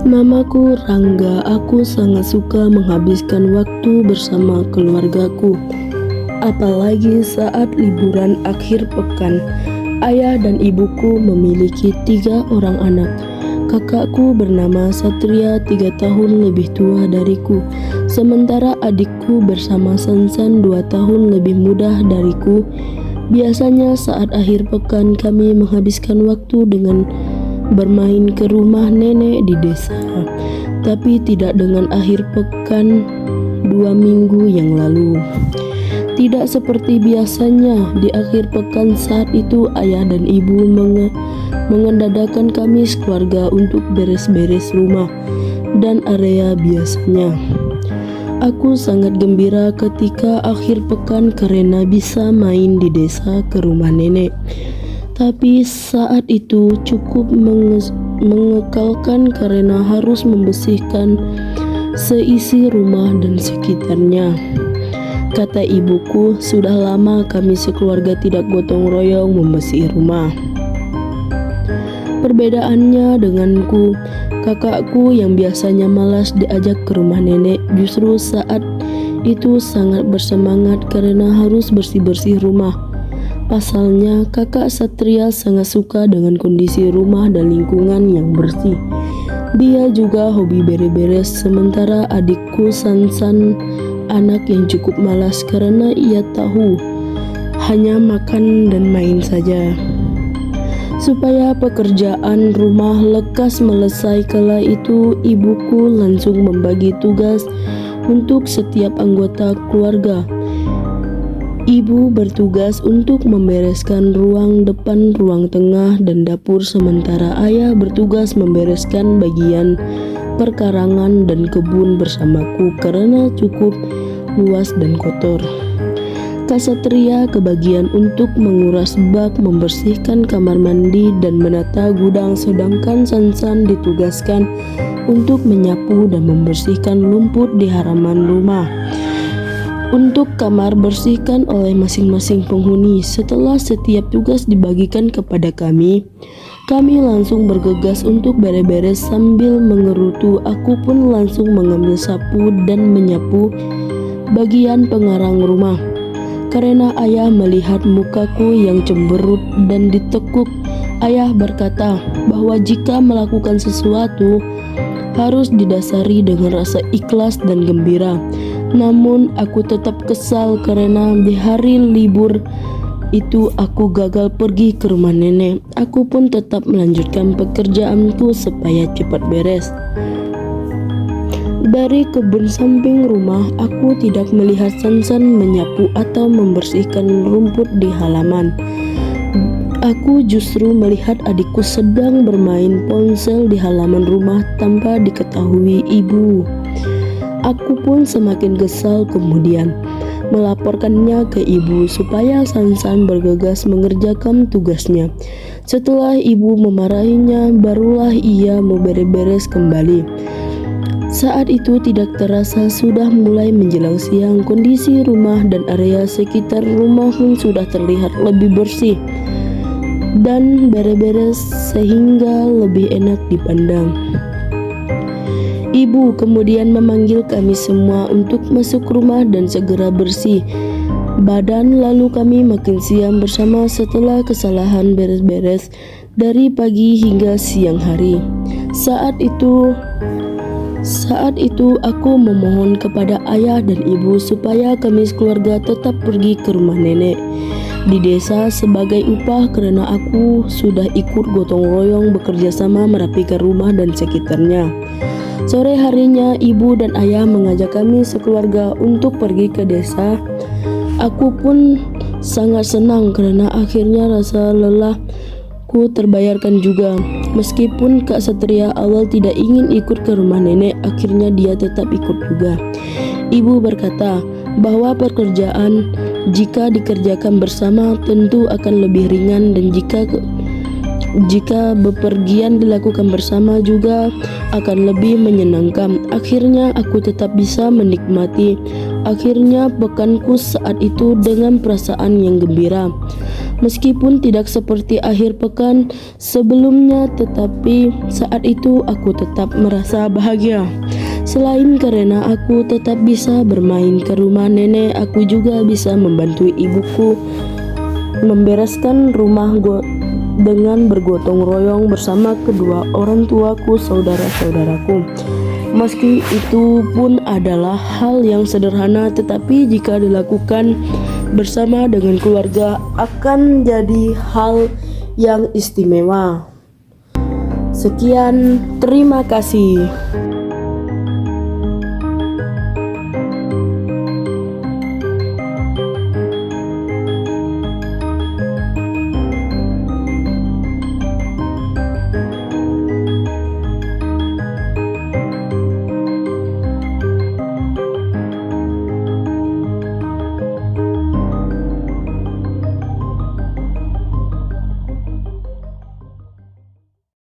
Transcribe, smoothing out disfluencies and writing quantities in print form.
Namaku Rangga. Aku sangat suka menghabiskan waktu bersama keluargaku, apalagi saat liburan akhir pekan. Ayah dan ibuku memiliki 3 orang anak. Kakakku bernama Satria 3 tahun lebih tua dariku, sementara adikku bersama Sansan 2 tahun lebih muda dariku. Biasanya saat akhir pekan kami menghabiskan waktu dengan bermain ke rumah nenek di desa, tapi tidak dengan akhir pekan 2 minggu yang lalu. Tidak seperti biasanya di akhir pekan. Saat itu ayah dan ibu mengendadakan kami sekeluarga untuk beres-beres rumah dan area biasanya. Aku sangat gembira ketika akhir pekan karena bisa main di desa ke rumah nenek. Tapi saat itu cukup mengekalkan karena harus membersihkan seisi rumah dan sekitarnya. Kata ibuku, sudah lama kami sekeluarga tidak gotong royong membersih rumah. Perbedaannya denganku, kakakku yang biasanya malas diajak ke rumah nenek justru saat itu sangat bersemangat karena harus bersih-bersih rumah. Pasalnya, kakak Satria sangat suka dengan kondisi rumah dan lingkungan yang bersih. Dia juga hobi beres-beres, sementara adikku Sansan anak yang cukup malas karena ia tahu hanya makan dan main saja. Supaya pekerjaan rumah lekas selesai kala itu, ibuku langsung membagi tugas untuk setiap anggota keluarga. Ibu bertugas untuk membereskan ruang depan, ruang tengah, dan dapur, sementara ayah bertugas membereskan bagian perkarangan dan kebun bersamaku karena cukup luas dan kotor. Kak Satria kebagian untuk menguras bak, membersihkan kamar mandi, dan menata gudang, sedangkan Sansan ditugaskan untuk menyapu dan membersihkan lumpur di halaman rumah. Untuk kamar bersihkan oleh masing-masing penghuni. Setelah setiap tugas dibagikan kepada kami langsung bergegas untuk beres-beres sambil mengerutu. Aku pun langsung mengambil sapu dan menyapu bagian pengarang rumah. Karena ayah melihat mukaku yang cemberut dan ditekuk, ayah berkata bahwa jika melakukan sesuatu harus didasari dengan rasa ikhlas dan gembira. Namun aku tetap kesal karena di hari libur itu aku gagal pergi ke rumah nenek. Aku pun tetap melanjutkan pekerjaanku supaya cepat beres. Dari kebun samping rumah, aku tidak melihat Sansan menyapu atau membersihkan rumput di halaman. Aku justru melihat adikku sedang bermain ponsel di halaman rumah tanpa diketahui ibu. Aku pun semakin kesal, kemudian melaporkannya ke ibu supaya Sansan bergegas mengerjakan tugasnya. Setelah ibu memarahinya, barulah ia mau beres-beres kembali. Saat itu tidak terasa sudah mulai menjelang siang. Kondisi rumah dan area sekitar rumah pun sudah terlihat lebih bersih dan beres-beres sehingga lebih enak dipandang. Ibu kemudian memanggil kami semua untuk masuk rumah dan segera bersih badan, lalu kami makan siang bersama setelah kesalahan beres-beres dari pagi hingga siang hari. Saat itu aku memohon kepada ayah dan ibu supaya kami sekeluarga tetap pergi ke rumah nenek di desa sebagai upah karena aku sudah ikut gotong royong bekerja sama merapikan rumah dan sekitarnya. Sore harinya ibu dan ayah mengajak kami sekeluarga untuk pergi ke desa. Aku pun sangat senang karena akhirnya rasa lelahku terbayarkan juga. Meskipun Kak Satria awal tidak ingin ikut ke rumah nenek, akhirnya dia tetap ikut juga. Ibu berkata bahwa pekerjaan jika dikerjakan bersama tentu akan lebih ringan, dan jika bepergian dilakukan bersama juga akan lebih menyenangkan. Akhirnya aku tetap bisa menikmati berakhirnya pekanku saat itu dengan perasaan yang gembira. Meskipun tidak seperti akhir pekan sebelumnya, tetapi saat itu aku tetap merasa bahagia. Selain karena aku tetap bisa bermain ke rumah nenek, aku juga bisa membantu ibuku membereskan rumah dengan bergotong royong bersama kedua orang tuaku, saudara-saudaraku. Meski itu pun adalah hal yang sederhana, tetapi jika dilakukan bersama dengan keluarga akan jadi hal yang istimewa. Sekian, terima kasih.